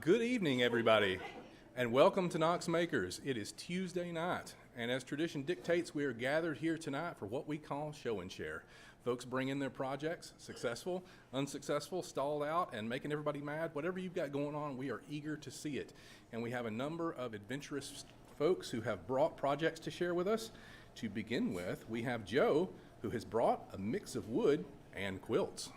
Good evening, everybody, and welcome to Knox Makers. It is Tuesday night, and as tradition dictates, we are gathered here tonight for what we call show and share. Folks bring in their projects, successful, unsuccessful, stalled out, and making everybody mad. Whatever you've got going on, we are eager to see it. And we have a number of adventurous folks who have brought projects to share with us. To begin with, we have Joe, who has brought a mix of wood and quilts.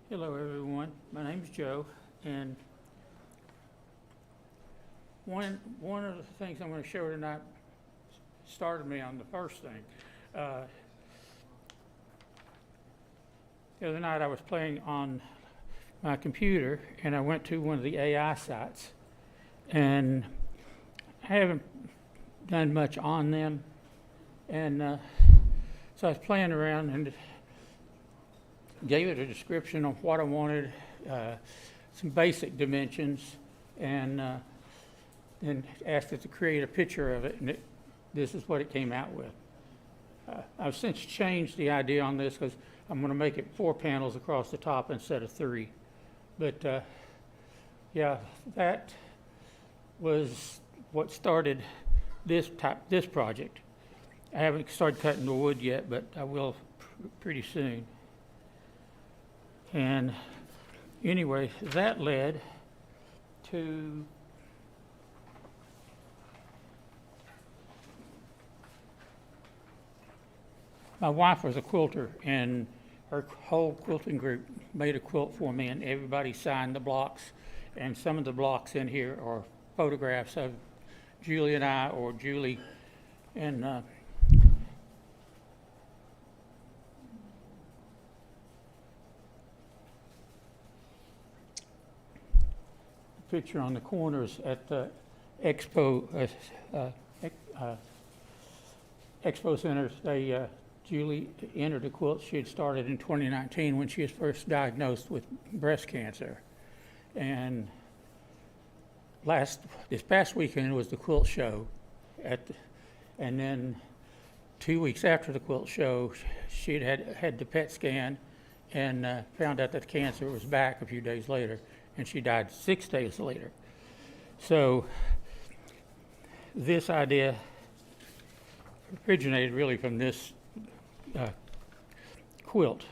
Hello everyone, my name's Joe, and one of the things I'm going to show tonight started me on the first thing. The other night I was playing on my computer and I went to one of the AI sites, and I haven't done much on them, and so I was playing around and gave it a description of what I wanted, some basic dimensions, and then asked it to create a picture of it, and this is what it came out with. I've since changed the idea on this because I'm going to make it 4 panels across the top instead of 3. But yeah, that was what started this project. I haven't started cutting the wood yet, but I will pretty soon. And anyway, that led to my wife was a quilter, and her whole quilting group made a quilt for me, and everybody signed the blocks. And some of the blocks in here are photographs of Julie and I, or Julie and picture on the corners at the expo centers. Julie entered a quilt she had started in 2019 when she was first diagnosed with breast cancer, and this past weekend was the quilt show and then 2 weeks after the quilt show she had the PET scan and found out that the cancer was back a few days later, and she died 6 days later. So this idea originated really from this quilt.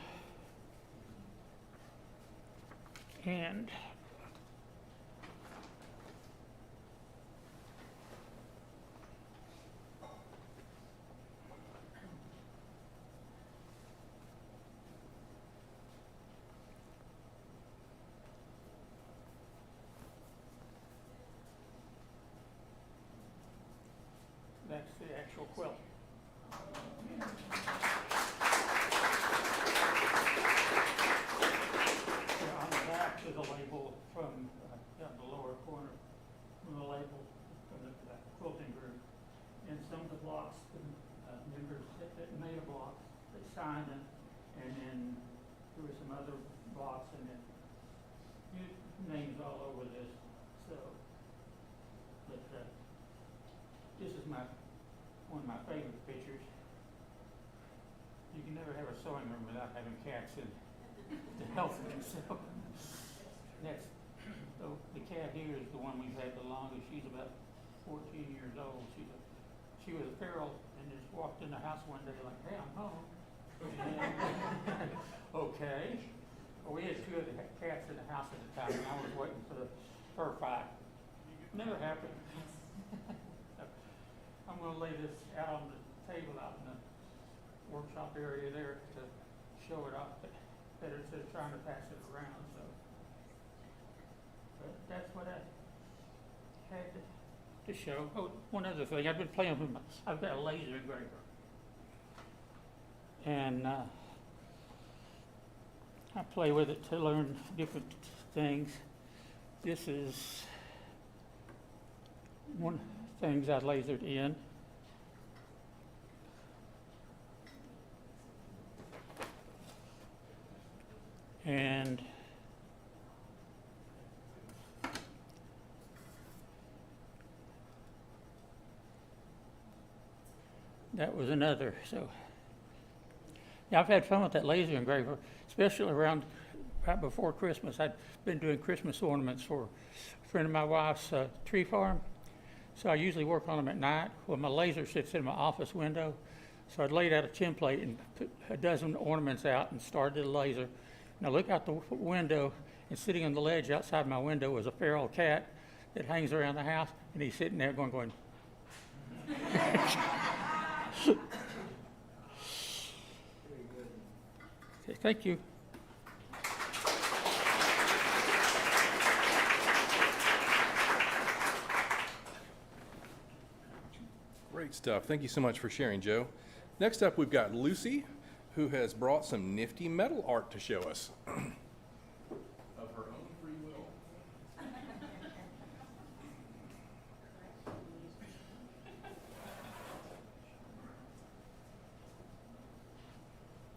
And that's the actual quilt. On the back is a label from down the lower corner, from the label from the quilting group. And some of the blocks, the members that made a block, they signed them, and then there were some other blocks, and then names all over this. So, but this is one of my favorite pictures. You can never have a sewing room without having cats in to help themselves. That's the cat here is the one we've had the longest. She's about 14 years old. She was a feral and just walked in the house one day like, "Hey, I'm home." Okay. Well, we had 2 other cats in the house at the time, and I was waiting for the fur fight. Never happened. I'm going to lay this out on the table out in the workshop area there to show it off better instead of trying to pass it around. So, but that's what I had to show. Oh, one other thing, I've been playing with I've got a laser engraver, and I play with it to learn different things. This is one of the things I lasered in. that was another. So, yeah, I've had fun with that laser engraver, especially around right before Christmas. I'd been doing Christmas ornaments for a friend of my wife's tree farm. So I usually work on them at night. Well, my laser sits in my office window. So I'd laid out a template and put a dozen ornaments out and started the laser. And I look out the window, and sitting on the ledge outside my window was a feral cat that hangs around the house, and he's sitting there going. Thank you. Great stuff. Thank you so much for sharing, Joe. Next up, we've got Lucy, who has brought some nifty metal art to show us. Of her own free will.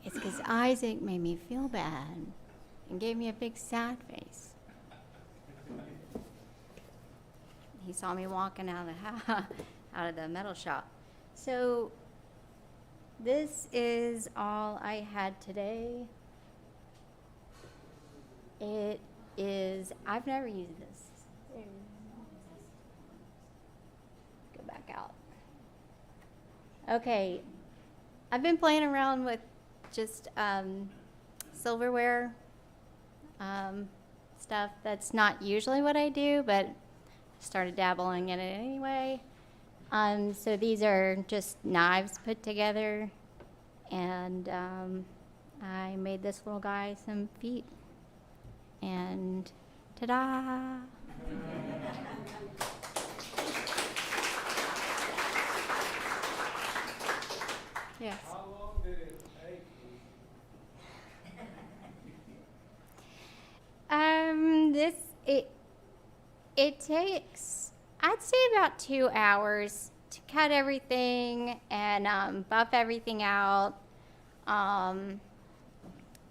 It's because Isaac made me feel bad and gave me a big sad face. He saw me walking out of the out of the metal shop. So this is all I had today. It is, I've never used this. Go back out. Okay, I've been playing around with just silverware stuff. That's not usually what I do, but started dabbling in it anyway. So these are just knives put together, and I made this little guy some feet, and ta-da! Yes. How long did it take? It takes, I'd say, about 2 hours to cut everything and buff everything out.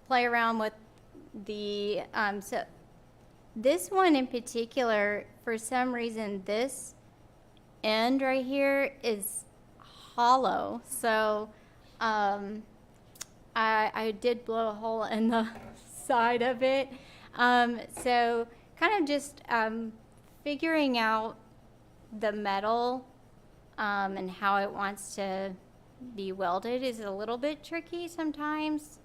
Play around with the so this one in particular, for some reason, this end right here is hollow. So I did blow a hole in the side of it. So kind of just figuring out the metal and how it wants to be welded is a little bit tricky sometimes.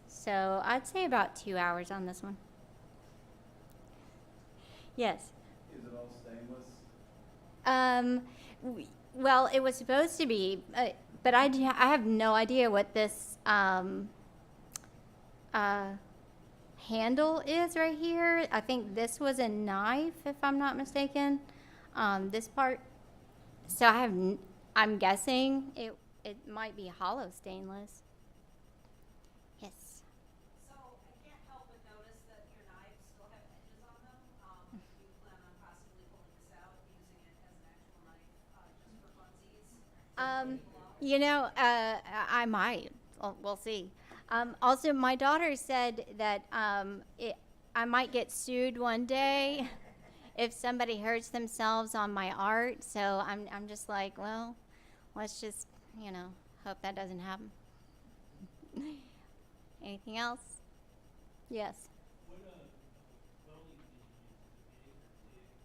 So I'd say about 2 hours on this one. Yes. Is it all stainless? Well, it was supposed to be, but I have no idea what this handle is right here. I think this was a knife, if I'm not mistaken. This part. So I'm guessing it might be hollow stainless. Yes. So I can't help but notice that your knives still have edges on them. Do you plan on possibly pulling this out, using it as an actual knife, just for funsies? You know, I might. We'll see. Also, my daughter said that I might get sued one day if somebody hurts themselves on my art. So I'm just like, well, let's just, hope that doesn't happen. Anything else? Yes.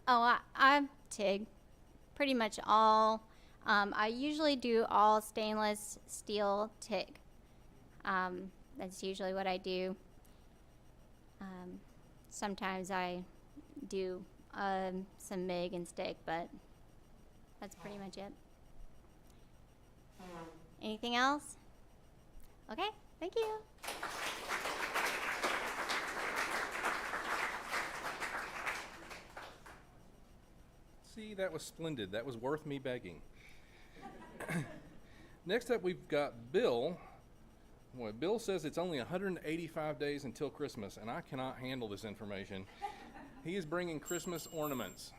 Oh, I'm TIG. Pretty much all. I usually do all stainless steel TIG. That's usually what I do. Sometimes I do some MIG and stick, but that's pretty much it. Anything else? Okay, thank you. See, that was splendid. That was worth me begging. Next up, we've got Bill. Well, Bill says it's only 185 days until Christmas, and I cannot handle this information. He is bringing Christmas ornaments.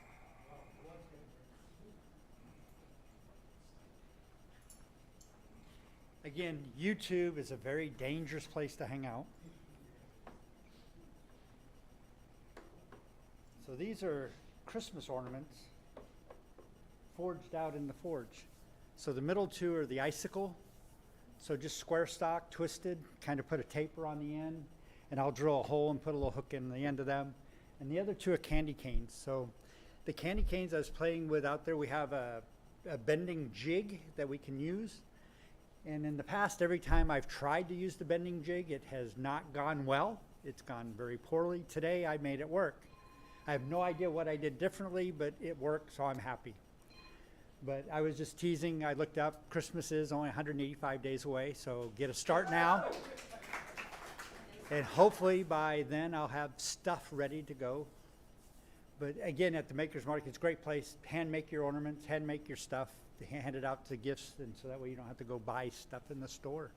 Again, YouTube is a very dangerous place to hang out. So these are Christmas ornaments forged out in the forge. So the middle two are the icicle. So just square stock, twisted, kind of put a taper on the end, and I'll drill a hole and put a little hook in the end of them. And the other two are candy canes. So the candy canes I was playing with out there, we have a bending jig that we can use. And in the past, every time I've tried to use the bending jig, it has not gone well. It's gone very poorly. Today, I made it work. I have no idea what I did differently, but it worked, so I'm happy. But I was just teasing. I looked up. Christmas is only 185 days away, so get a start now. And hopefully by then, I'll have stuff ready to go. But again, at the Makers Market, it's a great place. Hand make your ornaments, hand make your stuff, hand it out to gifts, and so that way you don't have to go buy stuff in the store.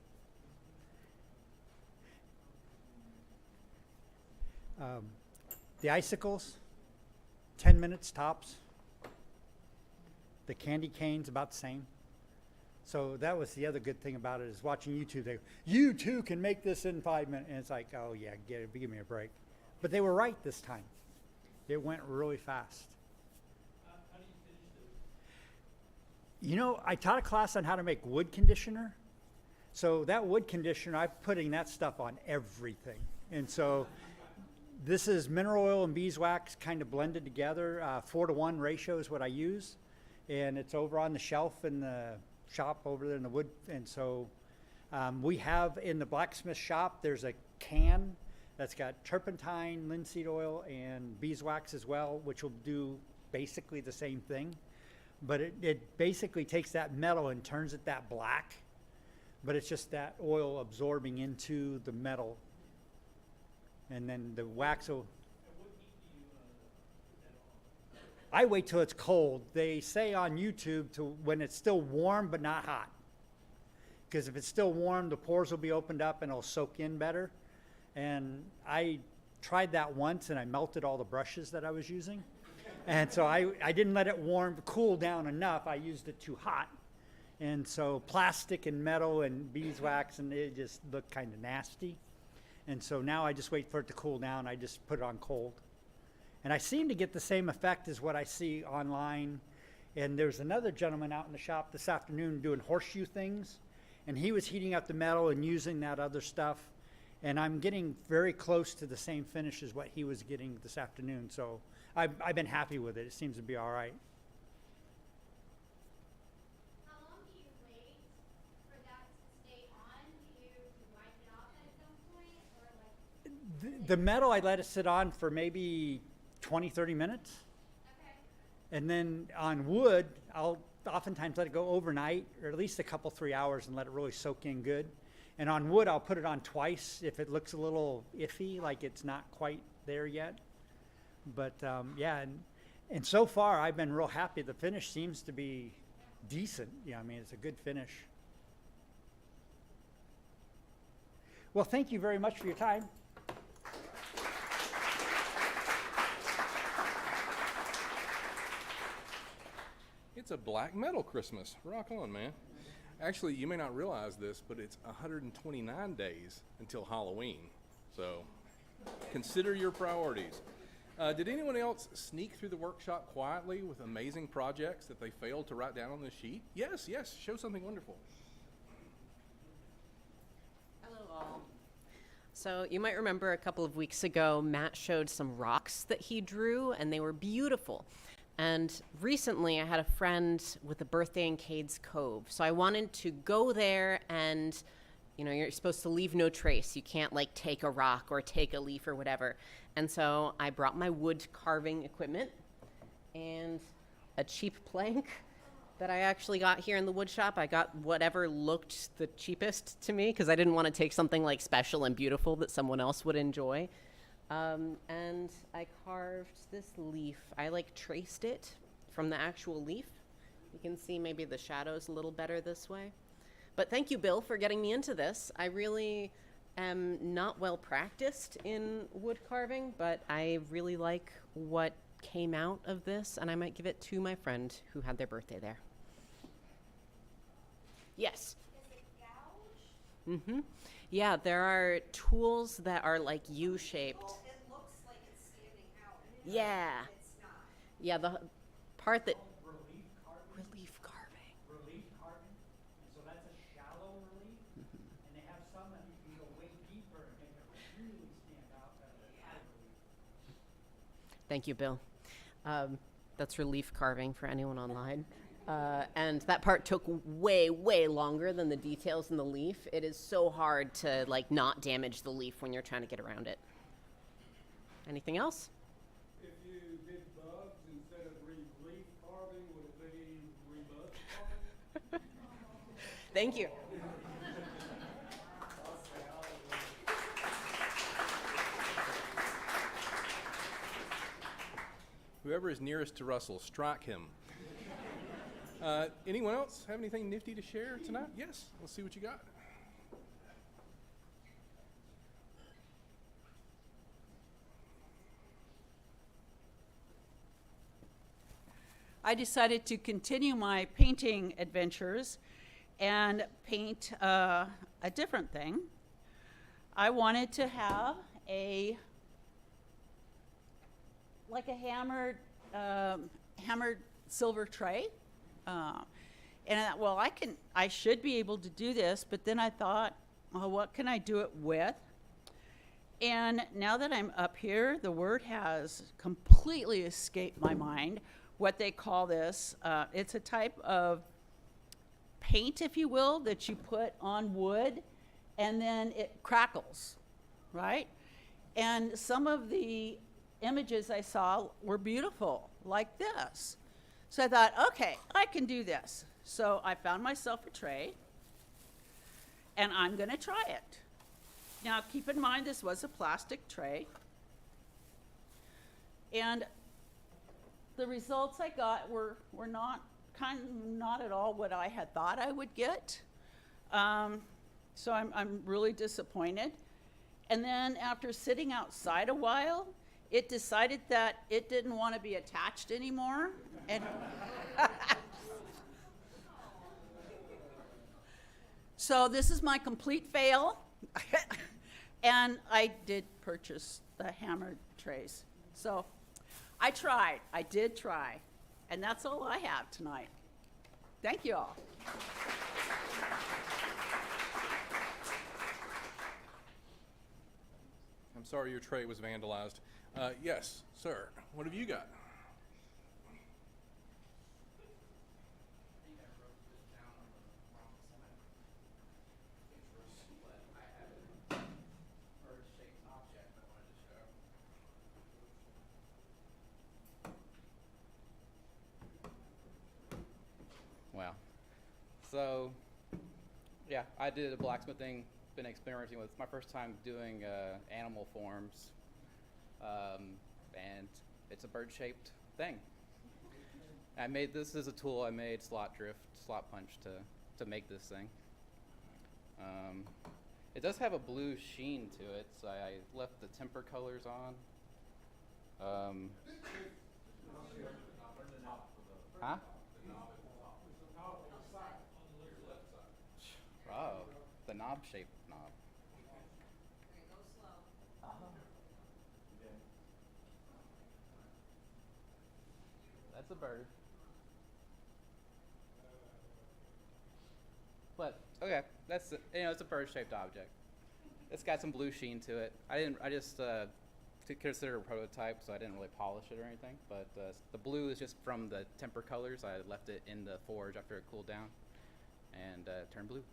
The icicles, 10 minutes tops. The candy canes, about the same. So that was the other good thing about it, is watching YouTube. They go, you too can make this in 5 minutes. And it's like, oh yeah, give me a break. But they were right this time. It went really fast. How do you finish those? You know, I taught a class on how to make wood conditioner. So that wood conditioner, I'm putting that stuff on everything. And so this is mineral oil and beeswax kind of blended together. 4-to-1 ratio is what I use. And it's over on the shelf in the shop over there in the wood. And so we have in the blacksmith shop, there's a can that's got turpentine, linseed oil, and beeswax as well, which will do basically the same thing. But it basically takes that metal and turns it that black. But it's just that oil absorbing into the metal. And then the wax will... I wait till it's cold. They say on YouTube to when it's still warm but not hot. Because if it's still warm, the pores will be opened up and it'll soak in better. And I tried that once and I melted all the brushes that I was using. And so I didn't let it cool down enough. I used it too hot. And so plastic and metal and beeswax, and it just looked kind of nasty. And so now I just wait for it to cool down. I just put it on cold. And I seem to get the same effect as what I see online. And there's another gentleman out in the shop this afternoon doing horseshoe things. And he was heating up the metal and using that other stuff. And I'm getting very close to the same finish as what he was getting this afternoon. So I've been happy with it. It seems to be all right. How long do you wait for that to stay on? Do you wipe it off at some point, or like? The metal, I let it sit on for maybe 20, 30 minutes. Okay. And then on wood, I'll oftentimes let it go overnight, or at least a couple, 3 hours, and let it really soak in good. And on wood, I'll put it on twice if it looks a little iffy, like it's not quite there yet. But yeah, and so far I've been real happy. The finish seems to be decent. Yeah, I mean, it's a good finish. Well, thank you very much for your time. It's a black metal Christmas. Rock on, man. Actually, you may not realize this, but it's 129 days until Halloween. So consider your priorities. Did anyone else sneak through the workshop quietly with amazing projects that they failed to write down on the sheet? Yes, yes, show something wonderful. Hello all. So you might remember a couple of weeks ago, Matt showed some rocks that he drew, and they were beautiful. And recently I had a friend with a birthday in Cades Cove. So I wanted to go there and, you know, you're supposed to leave no trace. You can't like take a rock or take a leaf or whatever. And so I brought my wood carving equipment and a cheap plank that I actually got here in the wood shop. I got whatever looked the cheapest to me because I didn't want to take something like special and beautiful that someone else would enjoy. And I carved this leaf. I like traced it from the actual leaf. You can see maybe the shadows a little better this way. But thank you, Bill, for getting me into this. I really am not well practiced in wood carving, but I really like what came out of this, and I might give it to my friend who had their birthday there. Yes? Is it gouge? Mm-hmm. Yeah, there are tools that are like U-shaped. Well, it looks like it's standing out. Yeah. It's not. Yeah, the part that... Relief carving. Relief carving. Relief carving. some that you can go way deeper and make it really stand out better. Thank you, Bill. That's relief carving for anyone online. And that part took way, way longer than the details in the leaf. It is so hard to not damage the leaf when you're trying to get around it. Anything else? If you did bugs instead of leaf carving, would it be rebug carving? Thank you. Whoever is nearest to Russell, strike him. Anyone else have anything nifty to share tonight? Yes, let's see what you got. I decided to continue my painting adventures and paint a different thing. I wanted to have like a hammered silver tray. And I thought, well, I should be able to do this, but then I thought, well, what can I do it with? And now that I'm up here, the word has completely escaped my mind. What they call this, it's a type of paint, if you will, that you put on wood, and then it crackles, right? And some of the images I saw were beautiful, like this. So I thought, okay, I can do this. So I found myself a tray, and I'm gonna try it. Now, keep in mind, this was a plastic tray. And the results I got were not at all what I had thought I would get. So I'm really disappointed. And then after sitting outside a while, it decided that it didn't want to be attached anymore. And so this is my complete fail. And I did purchase the hammered trays. So I tried. I did try. And that's all I have tonight. Thank you all. I'm sorry your tray was vandalized. Yes, sir. What have you got? Wow. So, yeah, I did a blacksmithing, been experimenting with, my first time doing animal forms, and it's a bird-shaped thing. I made, this is a tool I made, slot punch to make this thing. It does have a blue sheen to it, so I left the temper colors on. Huh? Oh, the knob-shaped knob. Okay, go slow. That's a bird. But okay, that's it's a bird-shaped object. It's got some blue sheen to it. I just to consider a prototype, so I didn't really polish it or anything. But the blue is just from the temper colors. I left it in the forge after it cooled down, and turned blue.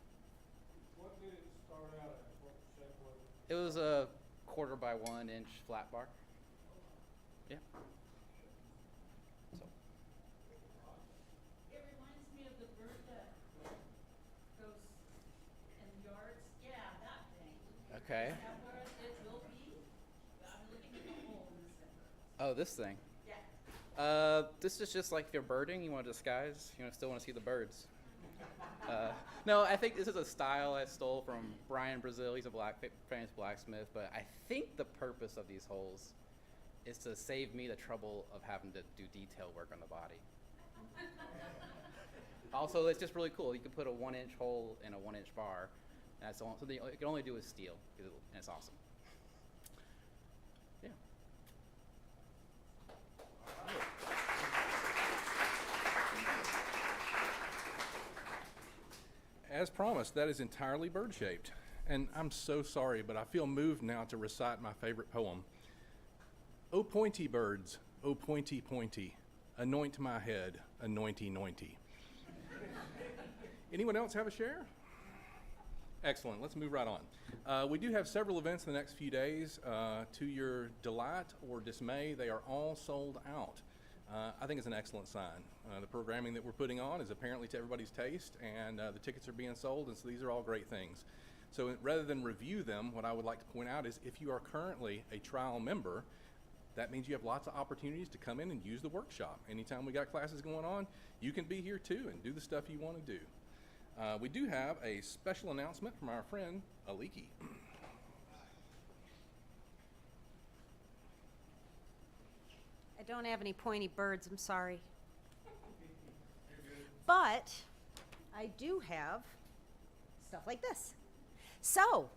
What did it start out as? What shape was it? It was a 1/4 by 1 inch flat bar. Yeah. So. It reminds me of the bird that goes in the yards. Yeah, that thing. Okay. Is that where it will be? I'm looking at the hole in the center. Oh, this thing. Yeah. This is just like if you're birding, you want to disguise, still want to see the birds. No, I think this is a style I stole from Brian Brazil. He's a famous blacksmith, but I think the purpose of these holes is to save me the trouble of having to do detail work on the body. Also, it's just really cool. You can put a 1 inch hole in a 1 inch bar. And that's something you can only do with steel, and it's awesome. Yeah. As promised, that is entirely bird-shaped. and I'm so sorry, but I feel moved now to recite my favorite poem. O pointy birds, O pointy pointy, anoint my head, anointy nointy. Anyone else have a share? Excellent, let's move right on. We do have several events in the next few days. To your delight or dismay, they are all sold out. I think it's an excellent sign. The programming that we're putting on is apparently to everybody's taste, and the tickets are being sold, and so these are all great things. So rather than review them, what I would like to point out is if you are currently a trial member, that means you have lots of opportunities to come in and use the workshop. Anytime we got classes going on, you can be here too and do the stuff you want to do. We do have a special announcement from our friend Aliki. I don't have any pointy birds, I'm sorry. But I do have stuff like this. So,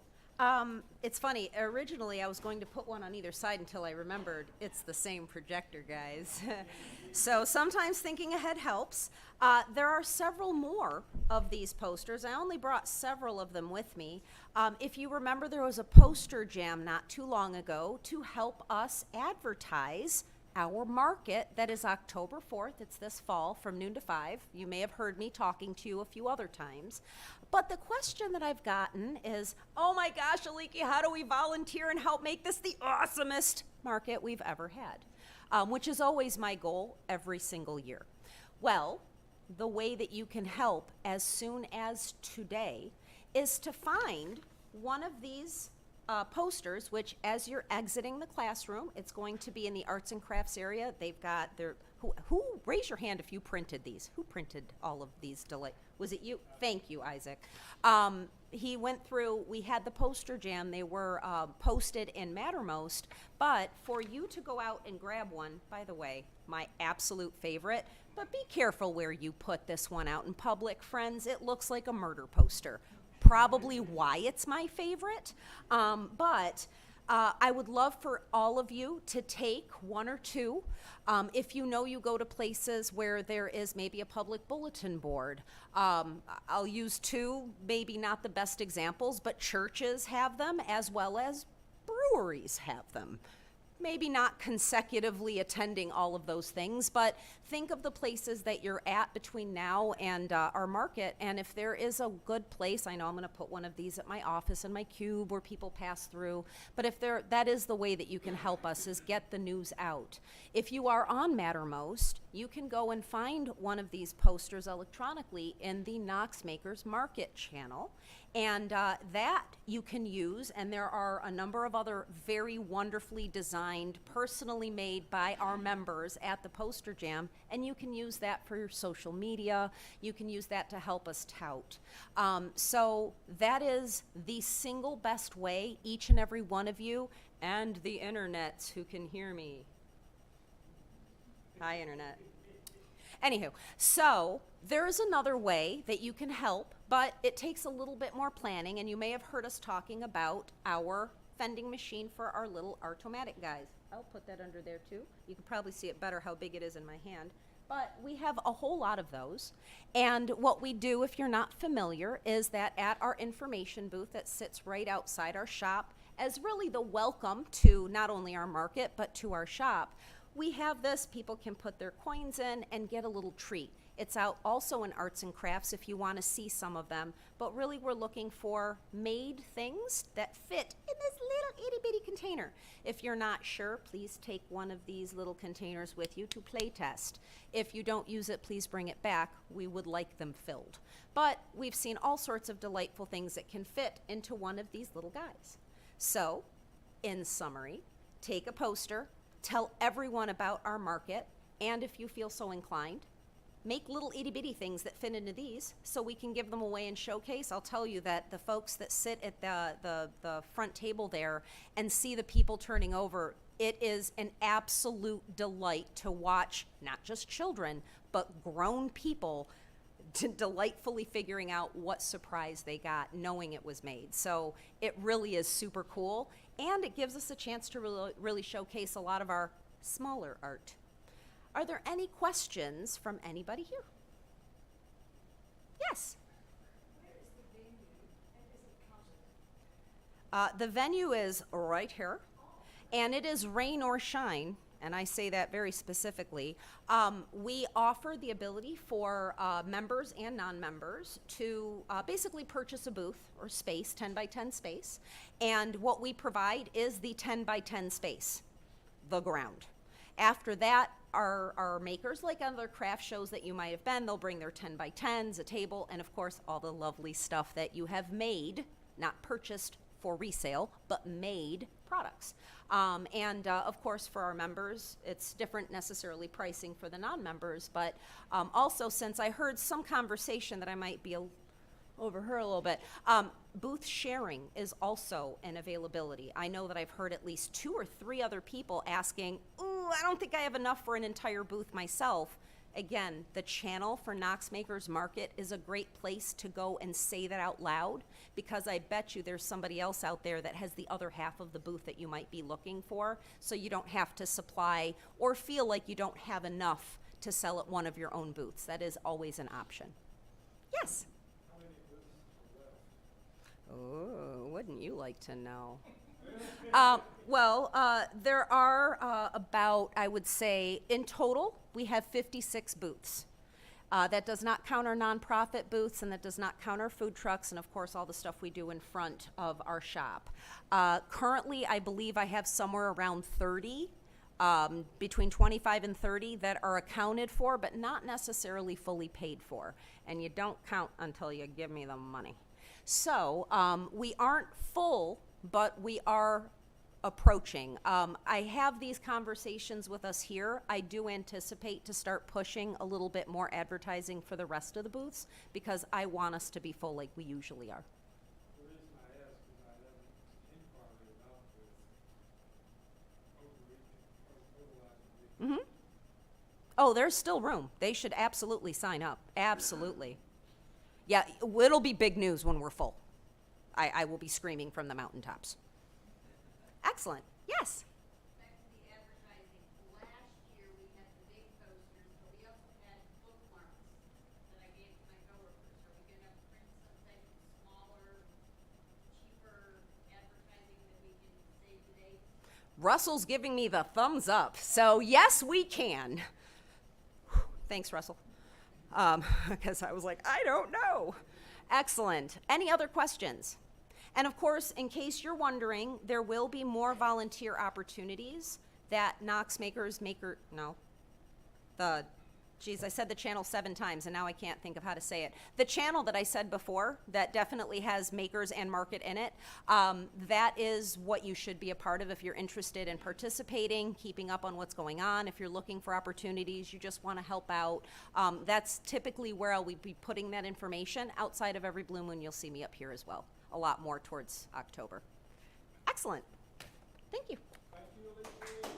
it's funny, originally I was going to put one on either side until I remembered it's the same projector, guys. So sometimes thinking ahead helps. There are several more of these posters. I only brought several of them with me. If you remember, there was a poster jam not too long ago to help us advertise our market that is October 4th. It's this fall from noon to 5. You may have heard me talking to you a few other times. But the question that I've gotten is, oh my gosh, Aliki, how do we volunteer and help make this the awesomest market we've ever had? Which is always my goal every single year. Well, the way that you can help as soon as today is to find one of these posters, which as you're exiting the classroom, it's going to be in the arts and crafts area. They've got their, who raise your hand if you printed these? Who printed all of these was it you? Thank you, Isaac. He went through, we had the poster jam, they were posted in Mattermost, but for you to go out and grab one, by the way, my absolute favorite, but be careful where you put this one out in public, friends. It looks like a murder poster. Probably why it's my favorite, but I would love for all of you to take one or two. If you know you go to places where there is maybe a public bulletin board, I'll use two, maybe not the best examples, but churches have them as well as breweries have them. Maybe not consecutively attending all of those things, but think of the places that you're at between now and our market, and if there is a good place, I know I'm going to put one of these at my office in my cube where people pass through, but if there, that is the way that you can help us, is get the news out. If you are on Mattermost, you can go and find one of these posters electronically in the Knox Makers Market channel, and that you can use, and there are a number of other very wonderfully designed, personally made by our members at the poster jam, and you can use that for your social media. You can use that to help us tout. So that is the single best way, each and every one of you, and the internets who can hear me. Hi, internet. Anywho, so there is another way that you can help, but it takes a little bit more planning, and you may have heard us talking about our vending machine for our little Artomatic guys. I'll put that under there too. You can probably see it better how big it is in my hand. But we have a whole lot of those, and what we do, if you're not familiar, is that at our information booth that sits right outside our shop, as really the welcome to not only our market, but to our shop, we have this, people can put their coins in and get a little treat. It's out also in arts and crafts if you want to see some of them, but really we're looking for made things that fit in this little itty bitty container. If you're not sure, please take one of these little containers with you to play test. If you don't use it, please bring it back. We would like them filled. But we've seen all sorts of delightful things that can fit into one of these little guys. So, in summary, take a poster, tell everyone about our market, and if you feel so inclined, make little itty bitty things that fit into these so we can give them away and showcase. I'll tell you that the folks that sit at the front table there and see the people turning over, it is an absolute delight to watch not just children, but grown people delightfully figuring out what surprise they got, knowing it was made. So it really is super cool, and it gives us a chance to really showcase a lot of our smaller art. Are there any questions from anybody here? Yes? The venue is right here, and it is rain or shine, and I say that very specifically. We offer the ability for members and non-members to basically purchase a booth or space, 10 by 10 space, and what we provide is the 10 by 10 space, the ground. After that, our makers, like other craft shows that you might have been, they'll bring their 10 by 10s, a table, and of course all the lovely stuff that you have made, not purchased for resale, but made products. Of course, for our members, it's different necessarily pricing for the non-members, but also since I heard some conversation that I might be overheard a little bit, booth sharing is also an availability. I know that I've heard at least 2 or 3 other people asking, ooh, I don't think I have enough for an entire booth myself. Again, the channel for Knox Makers Market is a great place to go and say that out loud, because I bet you there's somebody else out there that has the other half of the booth that you might be looking for, so you don't have to supply or feel like you don't have enough to sell at one of your own booths. That is always an option. Yes? Oh, wouldn't you like to know? There are about, I would say, in total, we have 56 booths. That does not count our nonprofit booths, and that does not count our food trucks, and of course all the stuff we do in front of our shop. Currently, I believe I have somewhere around 30, between 25 and 30 that are accounted for, but not necessarily fully paid for. And you don't count until you give me the money. So we aren't full, but we are approaching. I have these conversations with us here. I do anticipate to start pushing a little bit more advertising for the rest of the booths, because I want us to be full like we usually are. The reason I ask is I have an inquiry about this overreaching. Oh, there's still room. They should absolutely sign up. Absolutely. Yeah, it'll be big news when we're full. I will be screaming from the mountaintops. Excellent. Yes? Back to the advertising. Last year, we had the big posters, but we also had bookmarks that I gave to my coworkers. Are we gonna print something smaller, cheaper advertising that we can save the day? Russell's giving me the thumbs up. So yes, we can. Thanks, Russell. Because I was like, I don't know. Excellent. Any other questions? And of course, in case you're wondering, there will be more volunteer opportunities that Knox Makers I said the channel 7 times and now I can't think of how to say it. The channel that I said before that definitely has Makers and Market in it, that is what you should be a part of if you're interested in participating, keeping up on what's going on. If you're looking for opportunities, you just want to help out. That's typically where I'll be putting that information. Outside of every blue moon, you'll see me up here as well. A lot more towards October. Excellent. Thank you. Thank you, Alicia.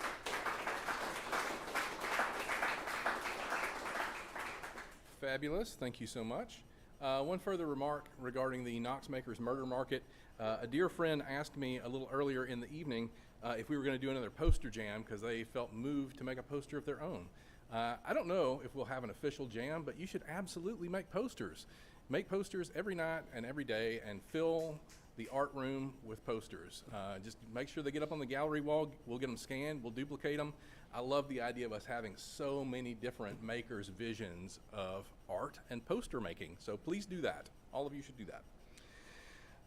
Fabulous. Thank you so much. One further remark regarding the Knox Makers Murder Market. A dear friend asked me a little earlier in the evening if we were going to do another poster jam because they felt moved to make a poster of their own. I don't know if we'll have an official jam, but you should absolutely make posters. Make posters every night and every day and fill the art room with posters. Just make sure they get up on the gallery wall. We'll get them scanned. We'll duplicate them. I love the idea of us having so many different makers' visions of art and poster making. So please do that. All of you should do that.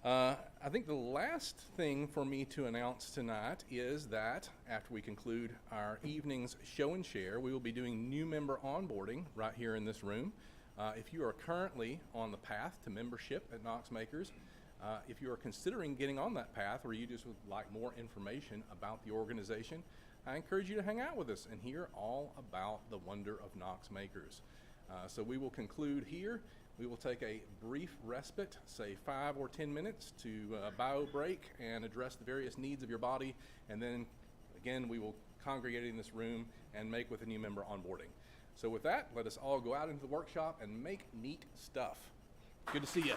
I think the last thing for me to announce tonight is that after we conclude our evening's show and share, we will be doing new member onboarding right here in this room. If you are currently on the path to membership at Knox Makers, if you are considering getting on that path or you just would like more information about the organization, I encourage you to hang out with us and hear all about the wonder of Knox Makers. So we will conclude here. We will take a brief respite, say 5 or 10 minutes to bio break and address the various needs of your body. And then again, we will congregate in this room and make with a new member onboarding. So with that, let us all go out into the workshop and make neat stuff. Good to see you.